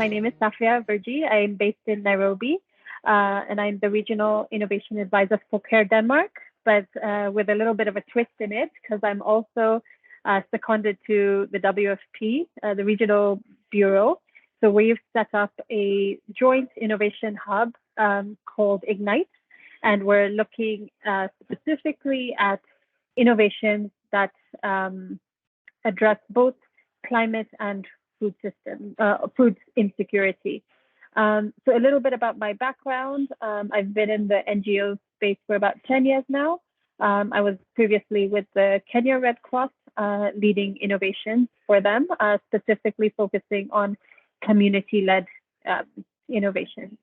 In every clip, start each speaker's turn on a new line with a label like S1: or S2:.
S1: My name is Safia Verjee. I'm based in Nairobi, and I'm the Regional Innovation Advisor for Care Denmark, but with a little bit of a twist in it, because I'm also seconded to the WFP, the Regional Bureau. So we've set up a joint innovation hub called Ignite, and we're looking specifically at innovations that address both climate and food insecurity. So a little bit about my background. I've been in the NGO space for about 10 years now. I was previously with the Kenya Red Cross, leading innovations for them, specifically focusing on community-led innovations.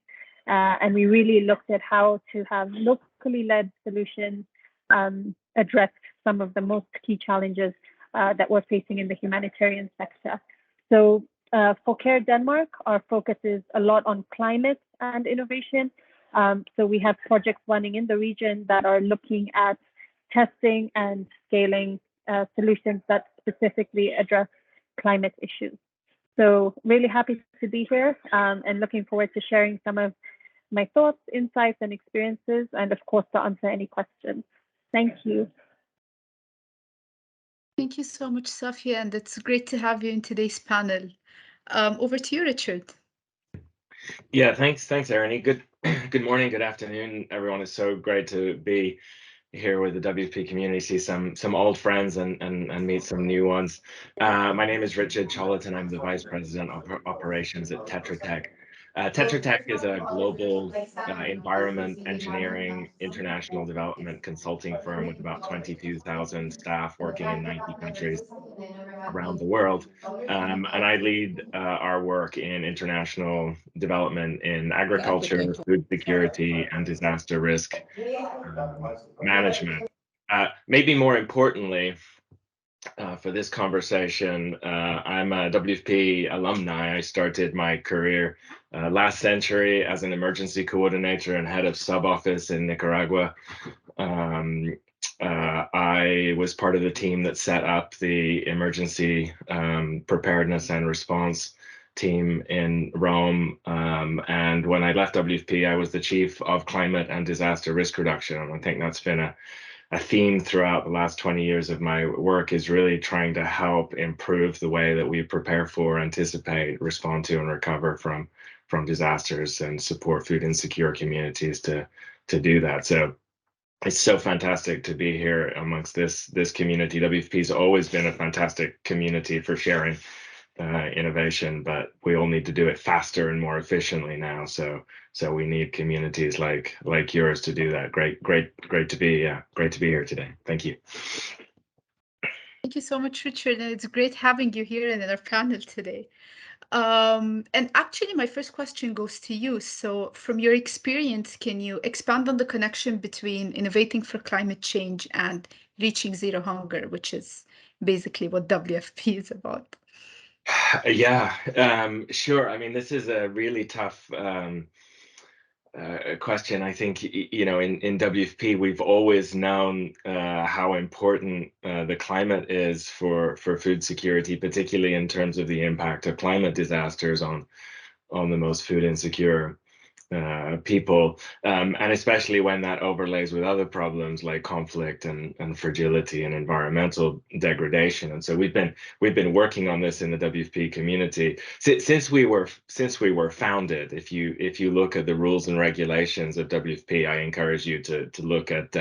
S1: And we really looked at how to have locally led solutions address some of the most key challenges that we're facing in the humanitarian sector. So for Care Denmark, our focus is a lot on climate and innovation. So we have projects running in the region that are looking at testing and scaling solutions that specifically address climate issues. So really happy to be here and looking forward to sharing some of my thoughts, insights, and experiences, and of course to answer any questions. Thank you.
S2: Thank you so much, Safia, and it's great to have you in today's panel. Over to you, Richard.
S3: Yeah, thanks, Eriny. Good morning, good afternoon, everyone. It's so great to be here with the WFP community, see some old friends and meet some new ones. My name is Richard Choularton. I'm the Vice President of Operations at Tetra Tech. Tetra Tech is a global environment, engineering, international development consulting firm with about 22,000 staff working in 90 countries around the world. And I lead our work in international development in agriculture, food security, and disaster risk management. Maybe more importantly, for this conversation, I'm a WFP alumni. I started my career last century as an emergency coordinator and head of sub-office in Nicaragua. I was part of the team that set up the emergency preparedness and response team in Rome. And when I left WFP, I was the chief of climate and disaster risk reduction. And I think that's been a theme throughout the last 20 years of my work, is really trying to help improve the way that we prepare for, anticipate, respond to, and recover from disasters and support food insecure communities to do that. So it's so fantastic to be here amongst this community. WFP's always been a fantastic community for sharing innovation, but we all need to do it faster and more efficiently now. So we need communities like yours to do that. Great to be here today. Thank you.
S2: Thank you so much, Richard, and it's great having you here in our panel today. And actually, my first question goes to you. So from your experience, can you expand on the connection between innovating for climate change and reaching zero hunger, which is basically what WFP is about?
S3: Yeah, sure. I mean, this is a really tough question. I think, you know, in WFP, we've always known how important the climate is for food security, particularly in terms of the impact of climate disasters on the most food insecure people, and especially when that overlays with other problems like conflict and fragility and environmental degradation. And so we've been working on this in the WFP community since we were founded. If you look at the rules and regulations of WFP, I encourage you to look at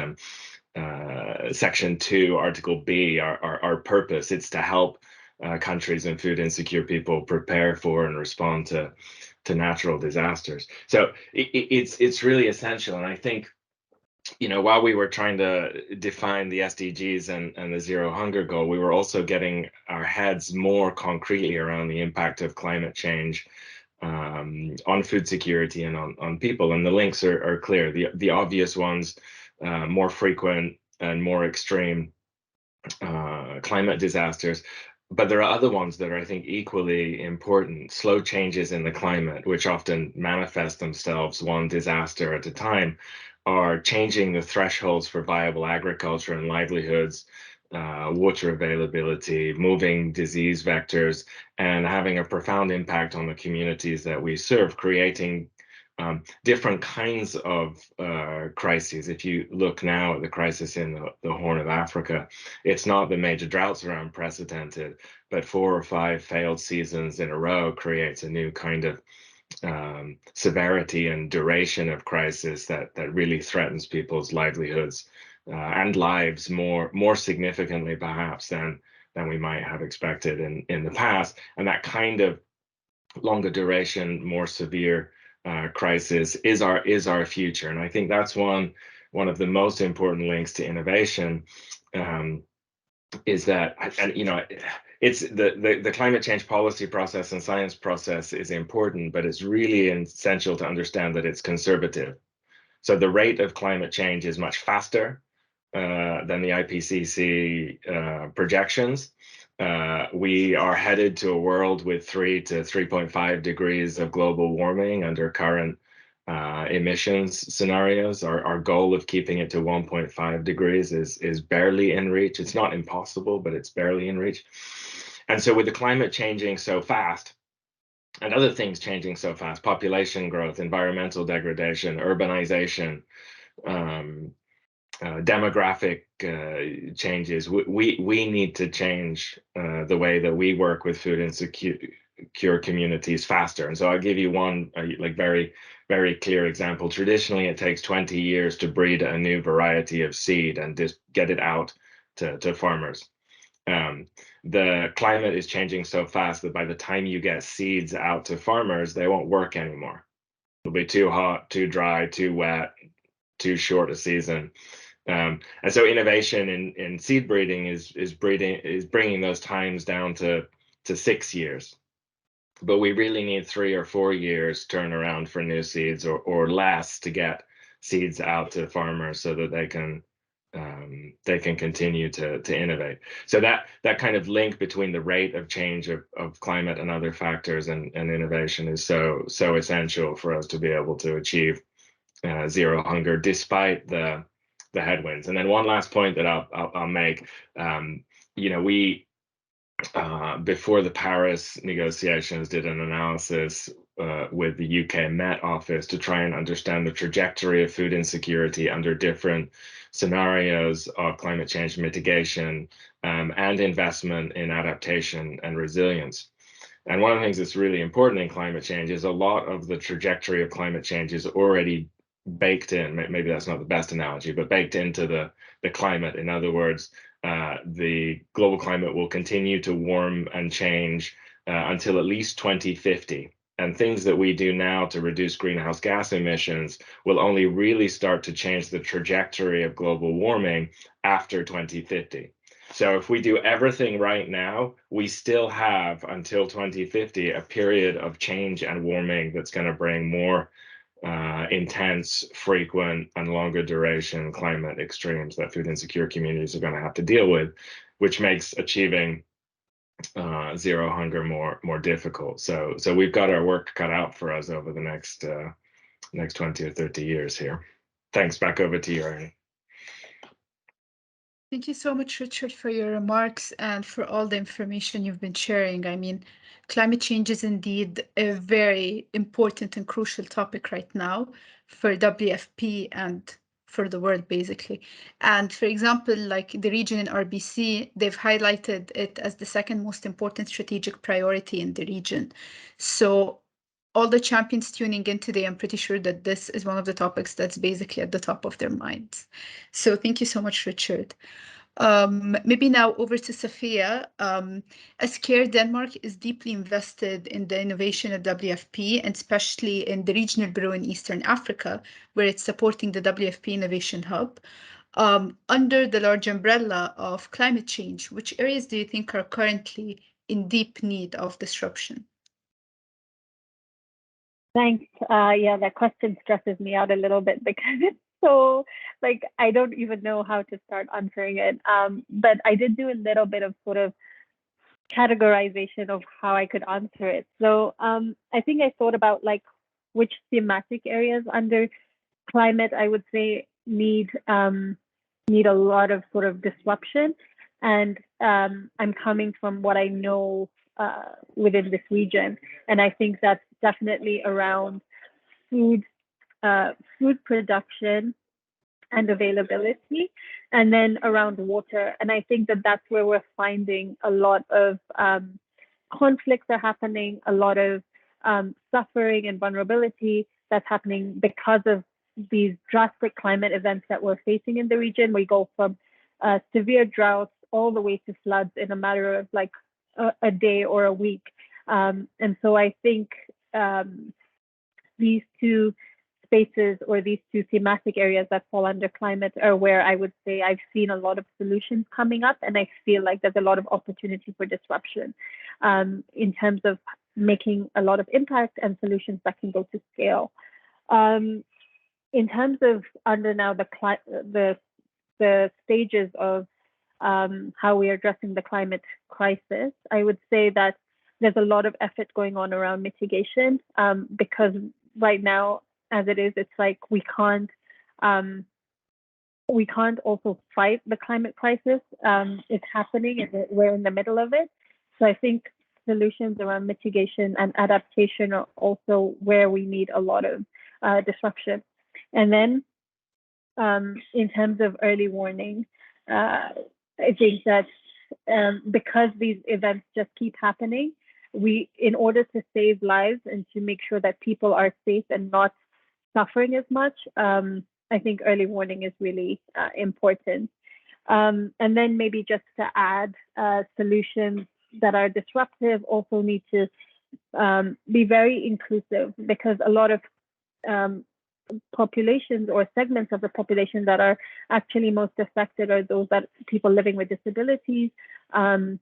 S3: Section 2, Article B. Our purpose, it's to help countries and food insecure people prepare for and respond to natural disasters. So it's really essential. And I think, you know, while we were trying to define the SDGs and the zero hunger goal, we were also getting our heads more concretely around the impact of climate change on food security and on people. And the links are clear. The obvious ones, more frequent and more extreme climate disasters. But there are other ones that are, I think, equally important. Slow changes in the climate, which often manifest themselves one disaster at a time, are changing the thresholds for viable agriculture and livelihoods water availability, moving disease vectors, and having a profound impact on the communities that we serve, creating different kinds of crises. If you look now at the crisis in the Horn of Africa, it's not the major droughts are unprecedented, but 4 or 5 failed seasons in a row creates a new kind of severity and duration of crisis that really threatens people's livelihoods and lives more significantly perhaps than we might have expected in the past. And that kind of longer duration, more severe crisis is our future. And I think that's one of the most important links to innovation. Is that, and you know, it's the climate change policy process and science process is important, but it's really essential to understand that it's conservative. So the rate of climate change is much faster than the IPCC projections. We are headed to a world with 3 to 3.5 degrees of global warming under current emissions scenarios. Our goal of keeping it to 1.5 degrees is barely in reach. It's not impossible, but it's barely in reach. And so with the climate changing so fast, and other things changing so fast, population growth, environmental degradation, urbanization, demographic changes, we need to change the way that we work with food insecure communities faster. And so I'll give you one like very clear example. Traditionally, it takes 20 years to breed a new variety of seed and just get it out to farmers. The climate is changing so fast that by the time you get seeds out to farmers, they won't work anymore. It'll be too hot, too dry, too wet, too short a season. And so innovation in seed breeding is bringing those times down to 6 years. But we really need 3 or 4 years turnaround for new seeds, or less, to get seeds out to farmers so that they can continue to innovate. So that kind of link between the rate of change of climate and other factors and innovation is so essential for us to be able to achieve zero hunger despite the headwinds. And then one last point that I'll make, you know, we before the Paris negotiations did an analysis with the UK Met Office to try and understand the trajectory of food insecurity under different scenarios of climate change mitigation and investment in adaptation and resilience. And one of the things that's really important in climate change is a lot of the trajectory of climate change is already baked in. Maybe that's not the best analogy, but baked into the climate. In other words, the global climate will continue to warm and change until at least 2050. And things that we do now to reduce greenhouse gas emissions will only really start to change the trajectory of global warming after 2050. So if we do everything right now, we still have until 2050 a period of change and warming that's going to bring more intense, frequent, and longer duration climate extremes that food insecure communities are going to have to deal with, which makes achieving zero hunger more difficult. So we've got our work cut out for us over the next 20 or 30 years here. Thanks. Back over to you, Eriny.
S2: Thank you so much, Richard, for your remarks and for all the information you've been sharing. I mean, climate change is indeed a very important and crucial topic right now for WFP and for the world, basically. And for example, like the region in RBC, they've highlighted it as the second most important strategic priority in the region. So all the champions tuning in today, I'm pretty sure that this is one of the topics that's basically at the top of their minds. So thank you so much, Richard. Maybe now over to Safia. As CARE Denmark is deeply invested in the innovation at WFP, and especially in the regional bureau in Eastern Africa, where it's supporting the WFP Innovation Hub. Under the large umbrella of climate change, which areas do you think are currently in deep need of disruption?
S1: Thanks. Yeah, that question stresses me out a little bit because it's so, like, I don't even know how to start answering it. But I did do a little bit of sort of categorization of how I could answer it. So I think I thought about like which thematic areas under climate I would say need a lot of sort of disruption. And I'm coming from what I know within this region. And I think that's definitely around food, food production and availability, and then around water. And I think that that's where we're finding a lot of conflicts are happening, a lot of suffering and vulnerability that's happening because of these drastic climate events that we're facing in the region. We go from severe droughts all the way to floods in a matter of like a day or a week. And so I think these two spaces or these two thematic areas that fall under climate are where I would say I've seen a lot of solutions coming up, and I feel like there's a lot of opportunity for disruption in terms of making a lot of impact and solutions that can go to scale. In terms of under now the stages of how we are addressing the climate crisis, I would say that there's a lot of effort going on around mitigation because right now, as it is, it's like we can't also fight the climate crisis. It's happening and we're in the middle of it. So I think solutions around mitigation and adaptation are also where we need a lot of disruption. And then in terms of early warning, I think that because these events just keep happening, in order to save lives and to make sure that people are safe and not suffering as much, I think early warning is really important. And then maybe just to add, solutions that are disruptive also need to be very inclusive, because a lot of populations or segments of the population that are actually most affected are those that people living with disabilities, and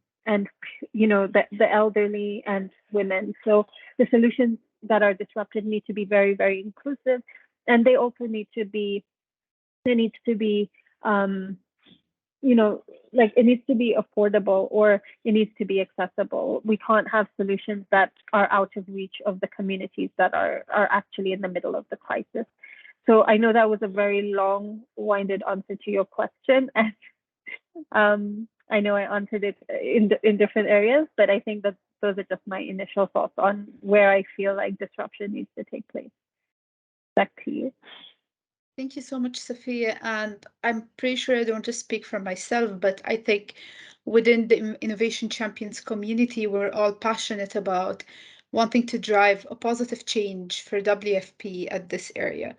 S1: the elderly and women. So the solutions that are disruptive need to be very, very inclusive, and they also need to be it needs to be it needs to be affordable, or it needs to be accessible. We can't have solutions that are out of reach of the communities that are actually in the middle of the crisis. So I know that was a very long-winded answer to your question, and I know I answered it in different areas, but I think that those are just my initial thoughts on where I feel like disruption needs to take place. Back to you.
S2: Thank you so much, Safia. And I'm pretty sure I don't just speak for myself, but I think within the Innovation Champions community, we're all passionate about wanting to drive a positive change for WFP at this area.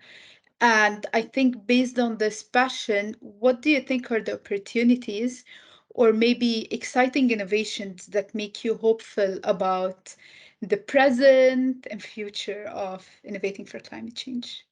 S2: And I think based on this passion, what do you think are the opportunities or maybe exciting innovations that make you hopeful about the present and future of innovating for climate change?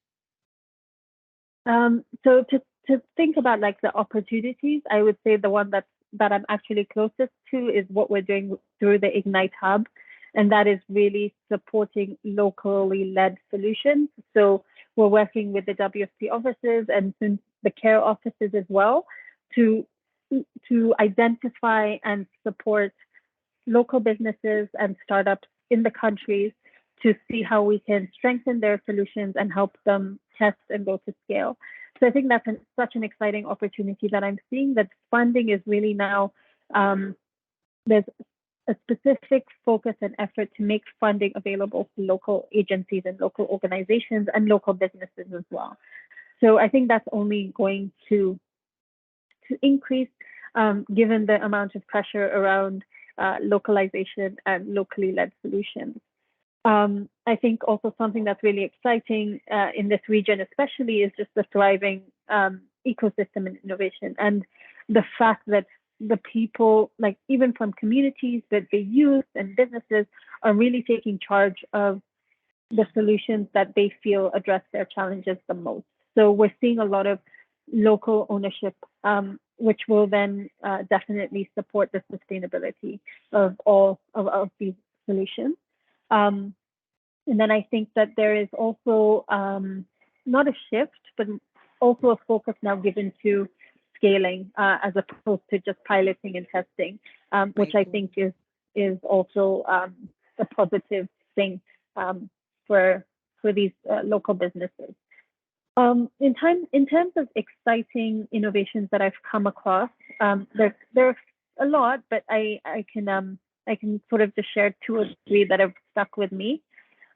S1: So to think about like the opportunities, I would say the one that I'm actually closest to is what we're doing through the Ignite Hub, and that is really supporting locally led solutions. So we're working with the WFP offices and soon the care offices as well to identify and support local businesses and startups in the countries to see how we can strengthen their solutions and help them test and go to scale. So I think that's such an exciting opportunity that I'm seeing, that funding is really now, there's a specific focus and effort to make funding available to local agencies and local organizations and local businesses as well. So I think that's only going to increase given the amount of pressure around localization and locally led solutions. I think also something that's really exciting in this region especially is just the thriving ecosystem and innovation, and the fact that the people, like even from communities, that the youth and businesses are really taking charge of the solutions that they feel address their challenges the most. So we're seeing a lot of local ownership, which will then definitely support the sustainability of all of these solutions. And then I think that there is also not a shift, but also a focus now given to scaling as opposed to just piloting and testing, which I think is also a positive thing for these local businesses. In terms of exciting innovations that I've come across, there are a lot, but I can sort of just share 2 or 3 that have stuck with me.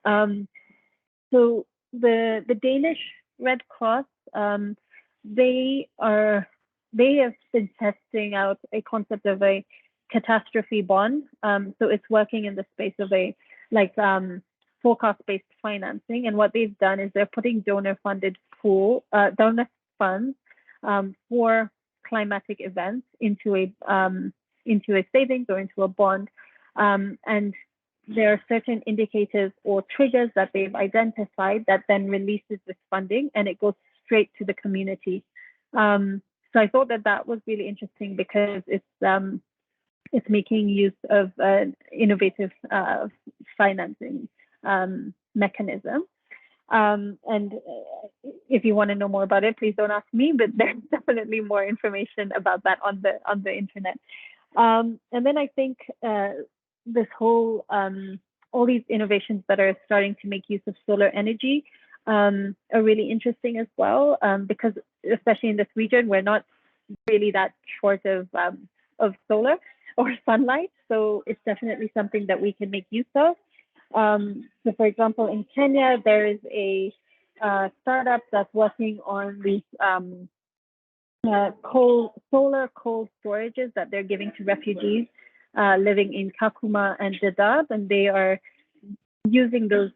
S1: So the Danish Red Cross, they have been testing out a concept of a catastrophe bond. So it's working in the space of a forecast-based financing, and what they've done is they're putting donor funds for climatic events into a savings or into a bond, and there are certain indicators or triggers that they've identified that then releases this funding, and it goes straight to the community. So I thought that was really interesting because it's making use of an innovative financing mechanism. And if you want to know more about it, please don't ask me, but there's definitely more information about that on the internet. And then I think this whole all these innovations that are starting to make use of solar energy are really interesting as well, because especially in this region, we're not really that short of solar or sunlight, so it's definitely something that we can make use of. So, for example, in Kenya, there is a startup that's working on these solar cold storages that they're giving to refugees living in Kakuma and Dadaab, and they are using those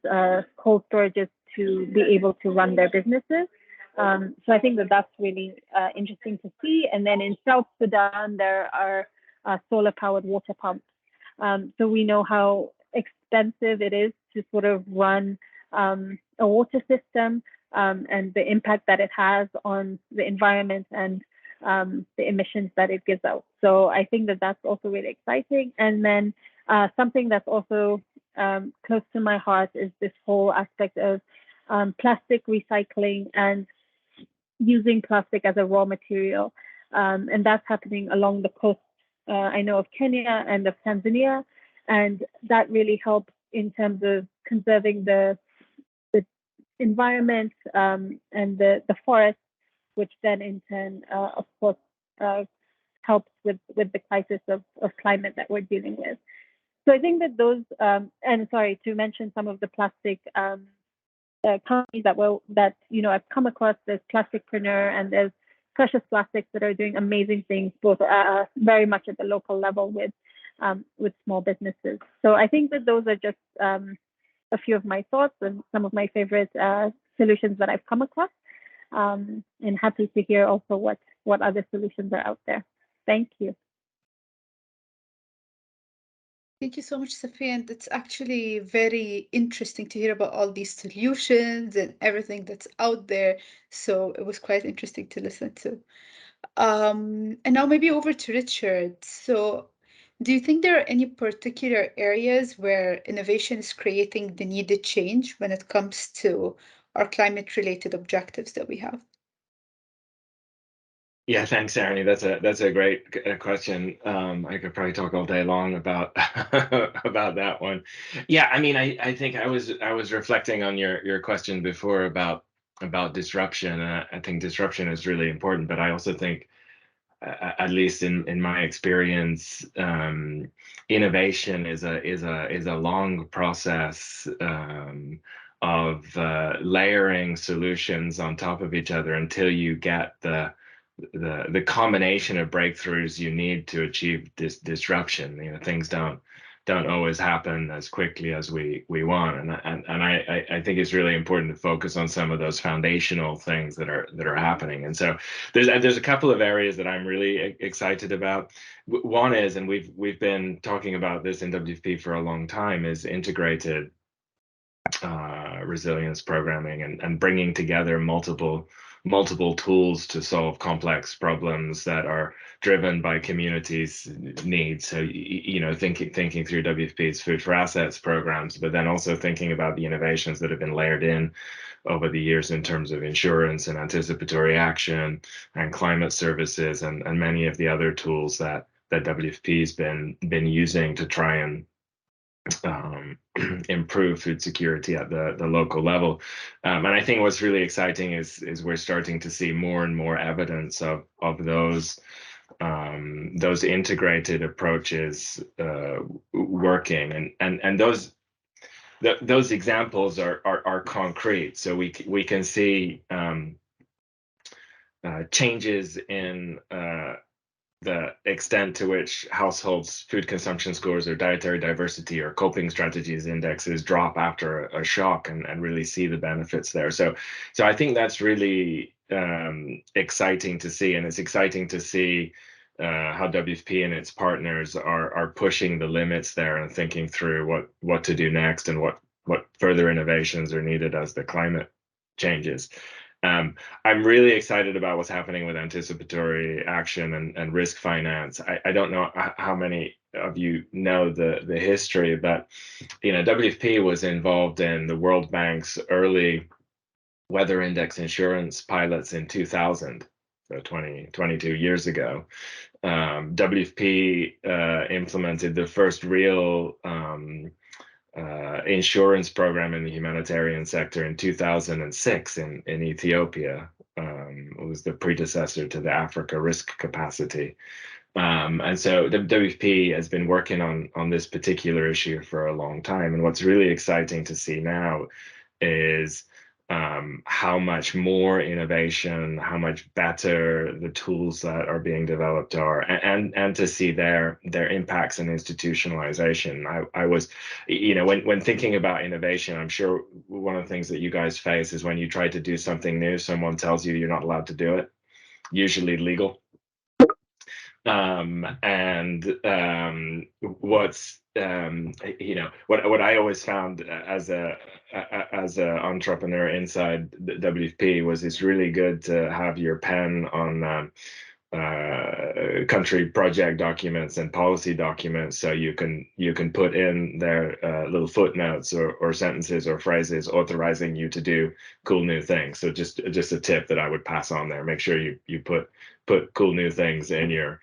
S1: cold storages to be able to run their businesses. So I think that's really interesting to see. And then in South Sudan, there are solar-powered water pumps. So we know how expensive it is to sort of run a water system, and the impact that it has on the environment and the emissions that it gives out. So I think that's also really exciting. And then something that's also close to my heart is this whole aspect of plastic recycling and using plastic as a raw material. And that's happening along the coast, I know, of Kenya and of Tanzania. And that really helps in terms of conserving the environment and the forest, which then in turn, of course, helps with the crisis of climate that we're dealing with. So I think that those, and sorry to mention some of the plastic companies that I've come across. There's Plasticpreneur and there's Precious Plastics that are doing amazing things, both very much at the local level with small businesses. So I think that those are just a few of my thoughts and some of my favorite solutions that I've come across. And happy to hear also what other solutions are out there. Thank you.
S2: Thank you so much, Safia. And it's actually very interesting to hear about all these solutions and everything that's out there. So it was quite interesting to listen to. And now maybe over to Richard. So do you think there are any particular areas where innovation is creating the needed change when it comes to our climate-related objectives that we have?
S3: Yeah, thanks, Eriny. That's a great question. I could probably talk all day long about about that one. Yeah, I mean, I think I was reflecting on your question before about disruption. I think disruption is really important, but I also think, at least in my experience, innovation is a long process of layering solutions on top of each other until you get the combination of breakthroughs you need to achieve this disruption. Things don't always happen as quickly as we want, and I think it's really important to focus on some of those foundational things that are happening. And so there's a couple of areas that I'm really excited about. One is, and we've been talking about this in WFP for a long time, is integrated resilience programming and bringing together multiple tools to solve complex problems that are driven by communities' needs. So thinking through WFP's Food for Assets programs, but then also thinking about the innovations that have been layered in over the years in terms of insurance and anticipatory action and climate services and many of the other tools that WFP's been using to try and improve food security at the local level. And I think what's really exciting is we're starting to see more and more evidence of those those integrated approaches working, and those examples are concrete. So we can see changes in the extent to which households' food consumption scores or dietary diversity or coping strategies indexes drop after a shock, and really see the benefits there. So I think that's really exciting to see, and it's exciting to see how WFP and its partners are pushing the limits there and thinking through what to do next and what further innovations are needed as the climate changes. I'm really excited about what's happening with anticipatory action and risk finance. I don't know how many of you know the history, but WFP was involved in the World Bank's early weather index insurance pilots in 2000, so 22 years ago. WFP implemented the first real insurance program in the humanitarian sector in 2006 in Ethiopia. It was the predecessor to the Africa Risk Capacity. And so WFP has been working on this particular issue for a long time. And what's really exciting to see now is how much more innovation, how much better the tools that are being developed are, and to see their impacts and institutionalization. I was, when thinking about innovation, I'm sure one of the things that you guys face is when you try to do something new, someone tells you you're not allowed to do it, usually legal. What's what I always found as a entrepreneur inside the WFP was it's really good to have your pen on country project documents and policy documents, so you can put in their little footnotes or sentences or phrases authorizing you to do cool new things. So just a tip that I would pass on there: make sure you put cool new things in your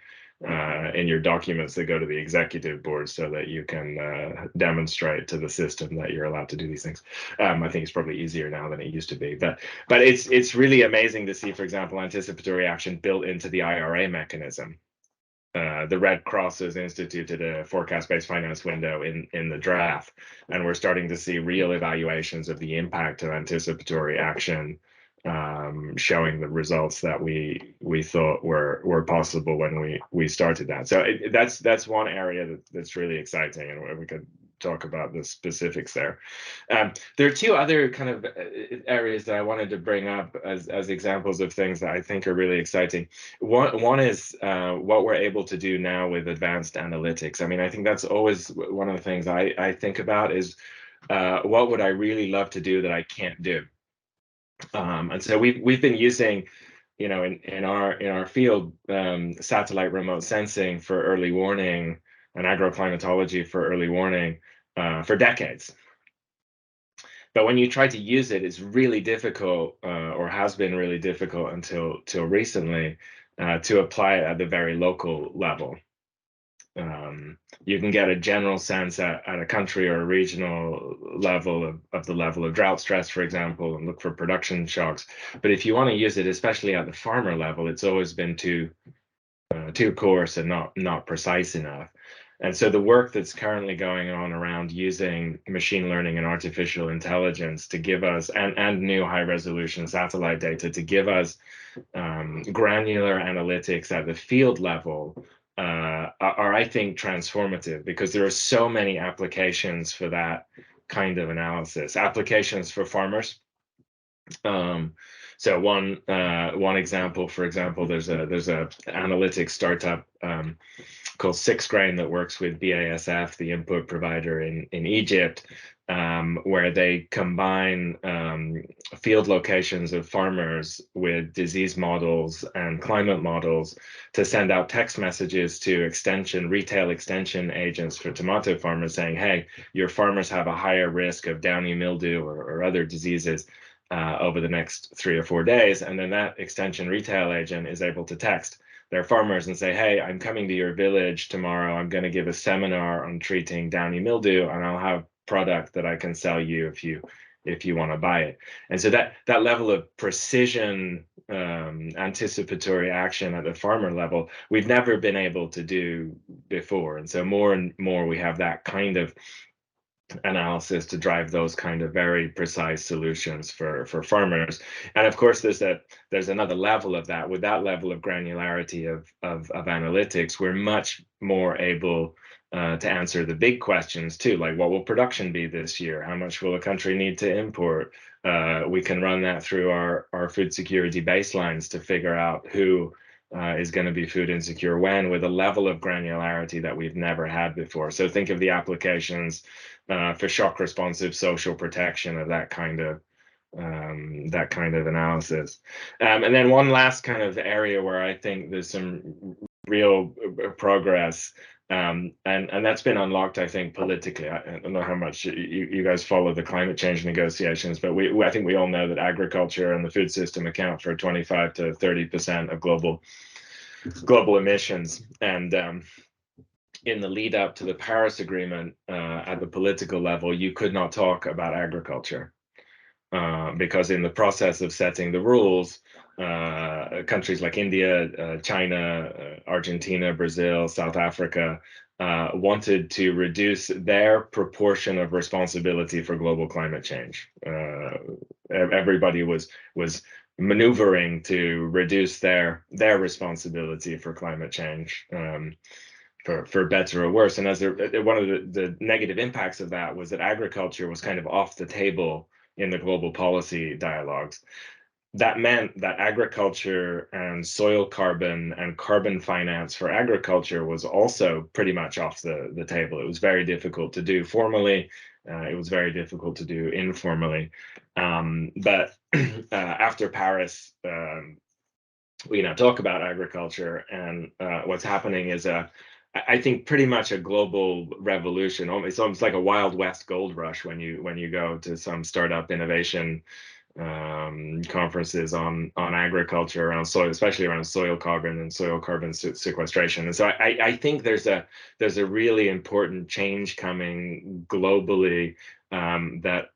S3: documents that go to the executive board, so that you can demonstrate to the system that you're allowed to do these things. I think it's probably easier now than it used to be, but it's really amazing to see, for example, anticipatory action built into the IRA mechanism. The Red Cross has instituted a forecast-based finance window in the draft, and we're starting to see real evaluations of the impact of anticipatory action, showing the results that we thought were possible when we started that. So that's one area that's really exciting, and we could talk about the specifics there. There are two other kind of areas that I wanted to bring up as examples of things that I think are really exciting. One is what we're able to do now with advanced analytics. I mean, I think that's always one of the things I think about is what would I really love to do that I can't do. And so we've been using, in our field, satellite remote sensing for early warning and agroclimatology for early warning for decades. But when you try to use it, it's really difficult, or has been really difficult until recently, to apply it at the very local level. You can get a general sense at a country or a regional level of the level of drought stress, for example, and look for production shocks. But if you want to use it, especially at the farmer level, it's always been too coarse and not precise enough. And so the work that's currently going on around using machine learning and artificial intelligence to give us, and new high resolution satellite data to give us granular analytics at the field level are, I think, transformative, because there are so many applications for that kind of analysis. Applications for farmers. So one example, for example, there's a analytics startup called 6Grain that works with BASF, the input provider in Egypt, where they combine field locations of farmers with disease models and climate models to send out text messages to retail extension agents for tomato farmers saying, hey, your farmers have a higher risk of downy mildew or other diseases over the next 3 or 4 days. And then that extension retail agent is able to text their farmers and say, hey, I'm coming to your village tomorrow. I'm going to give a seminar on treating downy mildew, and I'll have product that I can sell you if you want to buy it. And so that level of precision anticipatory action at the farmer level we've never been able to do before. And so more and more we have that kind of analysis to drive those kind of very precise solutions for farmers. And of course, there's another level of that. With that level of granularity of analytics, we're much more able to answer the big questions too, like what will production be this year? How much will a country need to import? We can run that through our food security baselines to figure out who is going to be food insecure when, with a level of granularity that we've never had before. So think of the applications for shock responsive social protection of that kind of analysis. And then one last kind of area where I think there's some real progress, and that's been unlocked, I think, politically. I don't know how much you guys follow the climate change negotiations, but I think we all know that agriculture and the food system account for 25 to 30% of global emissions. And in the lead up to the Paris Agreement, at the political level, you could not talk about agriculture because in the process of setting the rules, countries like India, China, Argentina, Brazil, South Africa wanted to reduce their proportion of responsibility for global climate change. Everybody was maneuvering to reduce their responsibility for climate change. For better or worse. And as one of the negative impacts of that was that agriculture was kind of off the table in the global policy dialogues. That meant that agriculture and soil carbon and carbon finance for agriculture was also pretty much off the table. It was very difficult to do formally. It was very difficult to do informally. But after Paris, we now talk about agriculture, and what's happening is I think pretty much a global revolution. It's almost like a Wild West gold rush when you go to some startup innovation conferences on agriculture, around soil, especially around soil carbon and soil carbon sequestration. And so I think there's a really important change coming globally that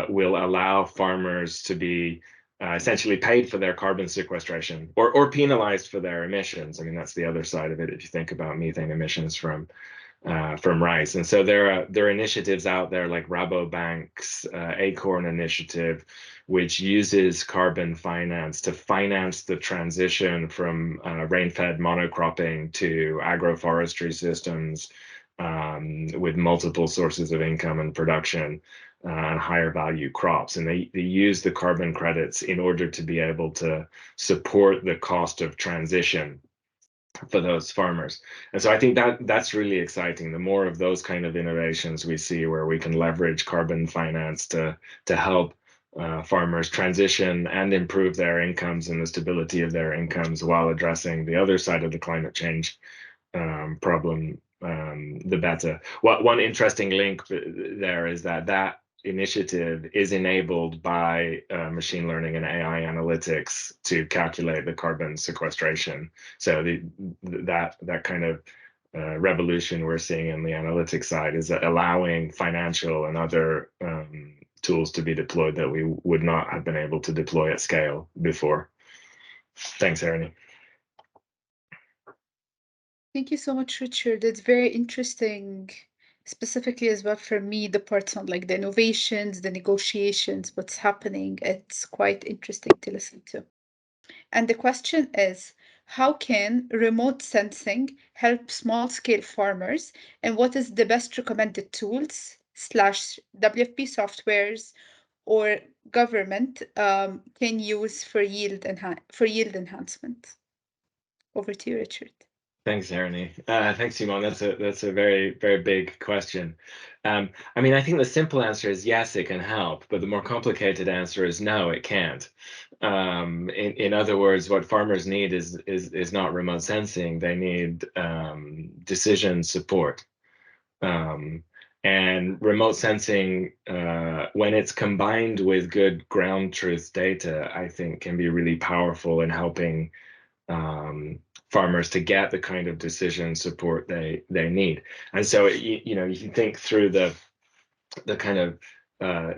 S3: will allow farmers to be essentially paid for their carbon sequestration or penalized for their emissions. I mean, that's the other side of it if you think about methane emissions from rice. And so there are initiatives out there like Rabobank's Acorn initiative, which uses carbon finance to finance the transition from rain-fed monocropping to agroforestry systems with multiple sources of income and production and higher value crops. And they use the carbon credits in order to be able to support the cost of transition for those farmers. And so I think that's really exciting. The more of those kind of innovations we see where we can leverage carbon finance to help farmers transition and improve their incomes and the stability of their incomes while addressing the other side of the climate change problem, the better. One interesting link there is that initiative is enabled by machine learning and AI analytics to calculate the carbon sequestration. So that kind of revolution we're seeing in the analytics side is allowing financial and other tools to be deployed that we would not have been able to deploy at scale before. Thanks, Eriny.
S2: Thank you so much, Richard. It's very interesting, specifically as well for me, the parts on like the innovations, the negotiations, what's happening. It's quite interesting to listen to. And the question is, how can remote sensing help small-scale farmers, and what is the best recommended tools / WFP softwares or government can use for yield enhancement? Over to you, Richard.
S3: Thanks, Eriny. Thanks, Simon. That's a very, very big question. I mean, I think the simple answer is yes, it can help, but the more complicated answer is no, it can't. In other words, what farmers need is not remote sensing. They need decision support. And remote sensing, when it's combined with good ground truth data, I think can be really powerful in helping farmers to get the kind of decision support they need. And so you can think through the kind of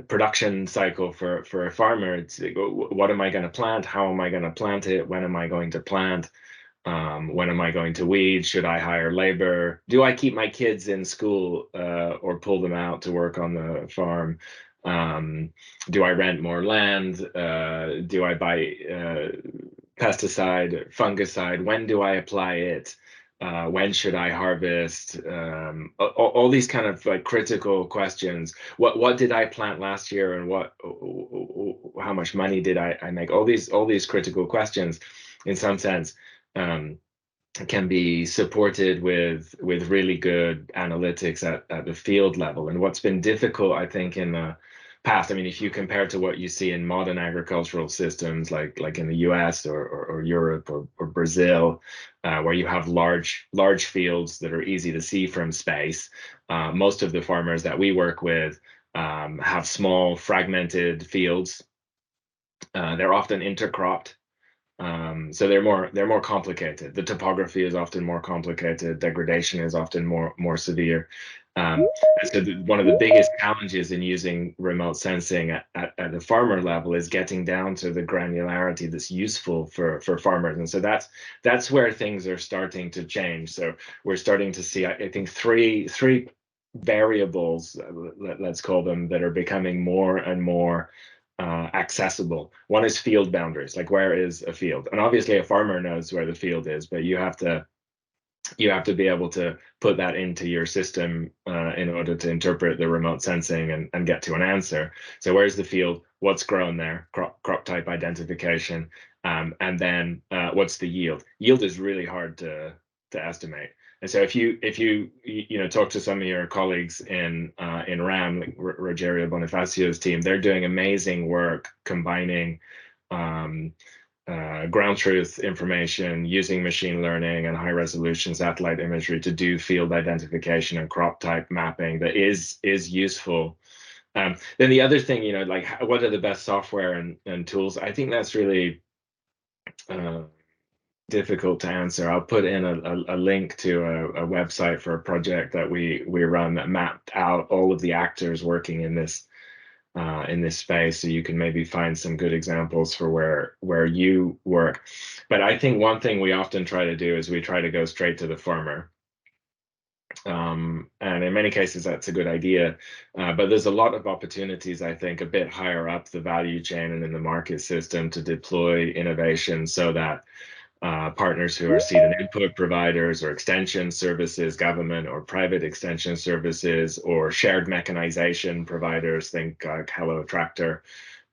S3: production cycle for a farmer. It's like, what am I going to plant? How am I going to plant it? When am I going to plant? When am I going to weed? Should I hire labor? Do I keep my kids in school or pull them out to work on the farm? Do I rent more land? Do I buy pesticide, fungicide? When do I apply it? When should I harvest? All these kind of like critical questions. What did I plant last year, and how much money did I make? All these critical questions, in some sense, can be supported with really good analytics at the field level. And what's been difficult, I think, in the past, I mean, if you compare to what you see in modern agricultural systems like in the US or Europe or Brazil, where you have large fields that are easy to see from space, most of the farmers that we work with have small fragmented fields. They're often intercropped. So they're more complicated. The topography is often more complicated. Degradation is often more severe. So one of the biggest challenges in using remote sensing at the farmer level is getting down to the granularity that's useful for farmers. And so that's where things are starting to change. So we're starting to see, I think, three variables, let's call them, that are becoming more and more accessible. One is field boundaries, like where is a field? And obviously a farmer knows where the field is, but you have to be able to put that into your system in order to interpret the remote sensing and get to an answer. So where's the field? What's grown there? Crop type identification. And then what's the yield? Yield is really hard to estimate. And so if you talk to some of your colleagues in RAM, like Rogerio Bonifacio's team, they're doing amazing work combining ground truth information using machine learning and high resolution satellite imagery to do field identification and crop type mapping that is useful. Then the other thing, like what are the best software and tools? I think that's really difficult to answer. I'll put in a link to a website for a project that we run that mapped out all of the actors working in this space, so you can maybe find some good examples for where you work. But I think one thing we often try to do is we try to go straight to the farmer. And in many cases, that's a good idea. But there's a lot of opportunities, I think, a bit higher up the value chain and in the market system to deploy innovation so that partners who are seed and input providers or extension services, government or private extension services, or shared mechanization providers, think like Hello Tractor,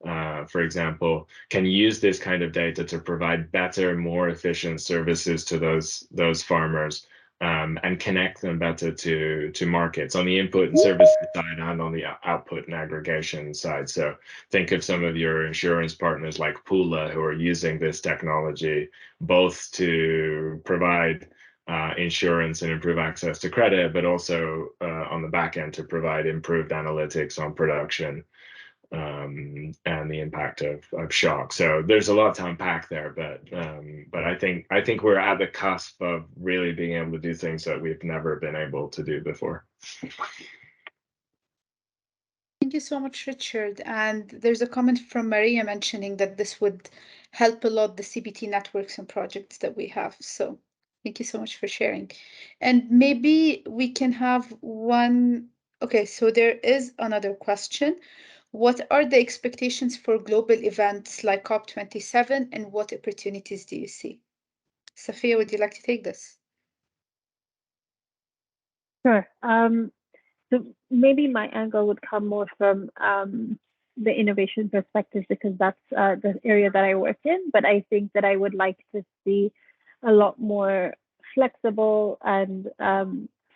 S3: for example, can use this kind of data to provide better, more efficient services to those farmers and connect them better to markets on the input and services side and on the output and aggregation side. So think of some of your insurance partners like Pula who are using this technology both to provide insurance and improve access to credit, but also on the back end to provide improved analytics on production and the impact of shock. So there's a lot to unpack there, but I think we're at the cusp of really being able to do things that we've never been able to do before.
S2: Thank you so much, Richard. And there's a comment from Maria mentioning that this would help a lot the CBT networks and projects that we have. So thank you so much for sharing. And maybe we can have one. Okay, so there is another question. What are the expectations for global events like COP27 and what opportunities do you see? Safia, would you like to take this?
S1: Sure. So maybe my angle would come more from the innovation perspective because that's the area that I work in. But I think that I would like to see a lot more flexible and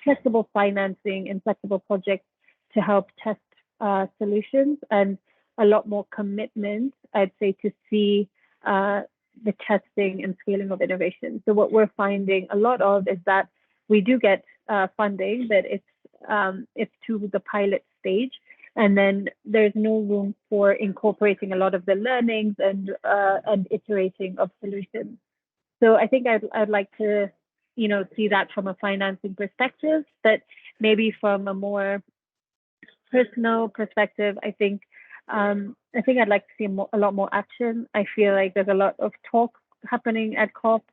S1: flexible financing and flexible projects to help test solutions, and a lot more commitment, I'd say, to see the testing and scaling of innovation. So what we're finding a lot of is that we do get funding, but it's to the pilot stage, and then there's no room for incorporating a lot of the learnings and iterating of solutions. So I think I'd like to see that from a financing perspective, but maybe from a more personal perspective, I think I'd like to see a lot more action. I feel like there's a lot of talk happening at COP,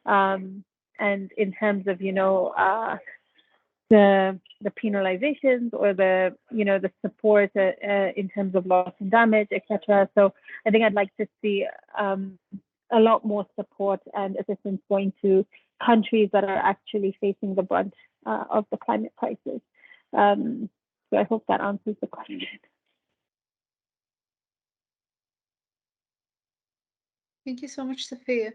S1: and in terms of the penalizations or the support in terms of loss and damage, etc. So I think I'd like to see a lot more support and assistance going to countries that are actually facing the brunt of the climate crisis. So I hope that answers the question.
S2: Thank you so much, Safia.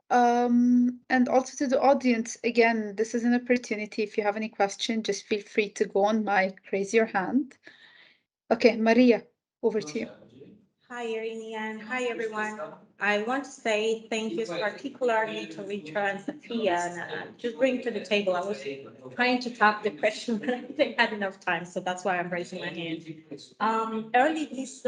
S2: And also to the audience, again, this is an opportunity. If you have any question, just feel free to go on mic, raise your hand. Okay, Maria, over to you.
S4: Hi, Eriny, and hi, everyone. I want to say thank you particularly to Richard and Safia, and just bring to the table. I was trying to tap the question, but I didn't have enough time, so that's why I'm raising my hand. Early this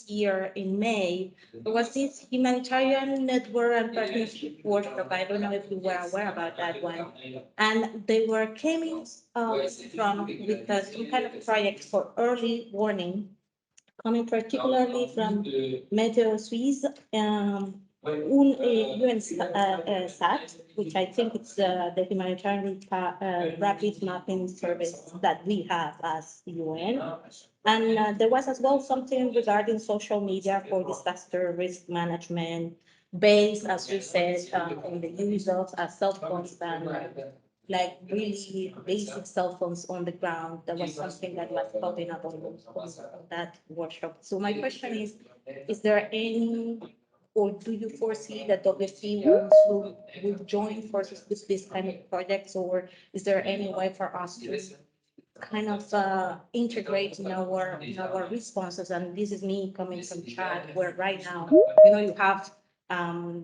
S4: year in May, there was this humanitarian network and partnership workshop. I don't know if you were aware about that one, and they were coming from with some kind of project for early warning, coming particularly from Meteo Suisse, UNSAT, which I think it's the humanitarian rapid mapping service that we have as UN. And there was as well something regarding social media for disaster risk management, based, as we said, on the use of cell phones and like really basic cell phones on the ground. That was something that was popping up on that workshop. So my question is there any, or do you foresee that WFP will join forces with this kind of projects, or is there any way for us to kind of integrate in our responses? And this is me coming from Chad, where right now, you have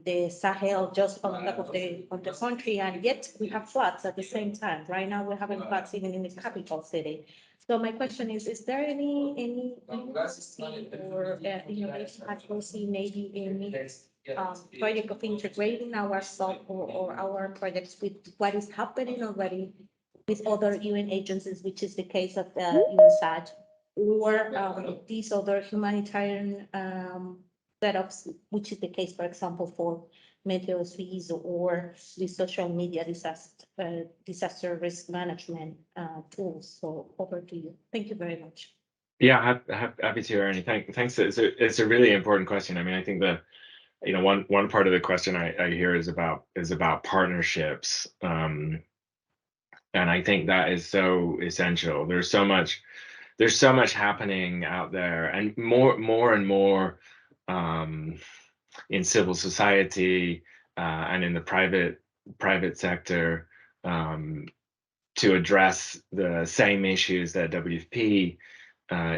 S4: the Sahel just on top of the country, and yet we have floods at the same time. Right now, we're having floods even in the capital city. So my question is there any policy or innovation at policy, maybe any project of integrating ourselves or our projects with what is happening already with other UN agencies, which is the case of the UNSAT, or these other humanitarian setups, which is the case, for example, for Meteo Suisse or the social media disaster risk management tools. So over to you. Thank you very much.
S3: Yeah, happy to, Ernie. Thanks. It's a really important question. I mean, I think that one part of the question I hear is about partnerships, and I think that is so essential. There's so much happening out there, and more and more in civil society and in the private sector to address the same issues that WFP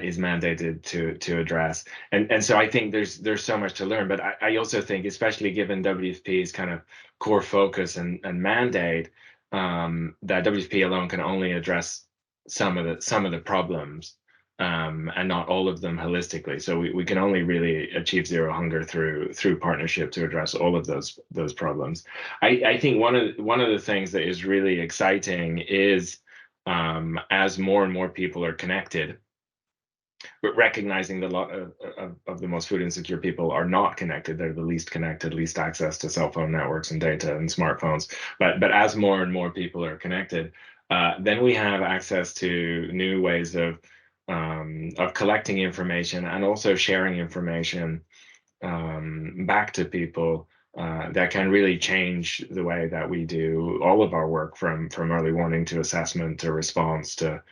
S3: is mandated to address. And so I think there's so much to learn, but I also think, especially given WFP's kind of core focus and mandate, that WFP alone can only address some of the problems, and not all of them holistically. So we can only really achieve zero hunger through partnership to address all of those problems. I think one of the things that is really exciting is, as more and more people are connected, but recognizing that a lot of the most food insecure people are not connected. They're the least connected, least access to cell phone networks and data and smartphones. But as more and more people are connected, then we have access to new ways of collecting information and also sharing information back to people that can really change the way that we do all of our work, from early warning to assessment to response to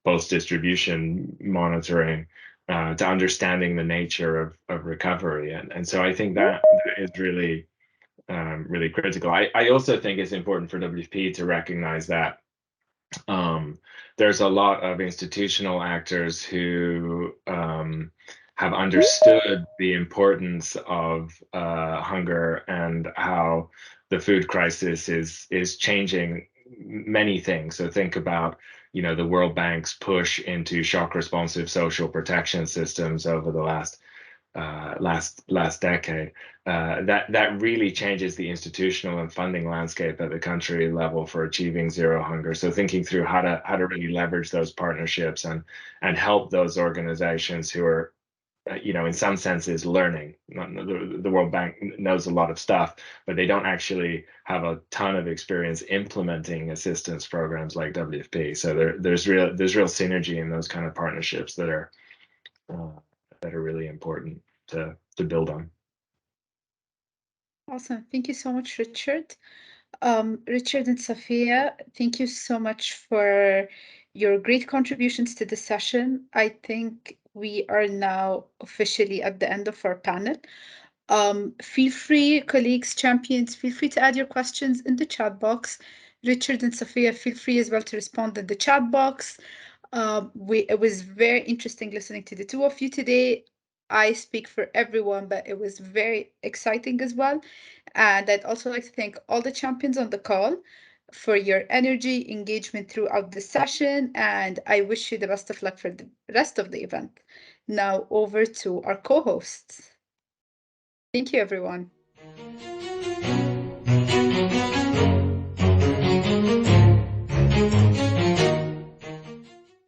S3: post-distribution monitoring, to understanding the nature of recovery. And so I think that is really critical. I also think it's important for WFP to recognize that there's a lot of institutional actors who have understood the importance of hunger and how the food crisis is changing many things. So think about the World Bank's push into shock responsive social protection systems over the last last decade. That really changes the institutional and funding landscape at the country level for achieving zero hunger. So thinking through how to really leverage those partnerships and help those organizations who are in some senses learning. The World Bank knows a lot of stuff, but they don't actually have a ton of experience implementing assistance programs like WFP. So there's real synergy in those kind of partnerships that are really important to build on.
S2: Awesome. Thank you so much, Richard. Richard and Safia, thank you so much for your great contributions to the session. I think we are now officially at the end of our panel. Feel free, colleagues, champions, feel free to add your questions in the chat box. Richard and Safia, feel free as well to respond in the chat box. It was very interesting listening to the two of you today. I speak for everyone, but it was very exciting as well. And I'd also like to thank all the champions on the call for your energy, engagement throughout the session, and I wish you the best of luck for the rest of the event. Now over to our co-hosts. Thank you, everyone.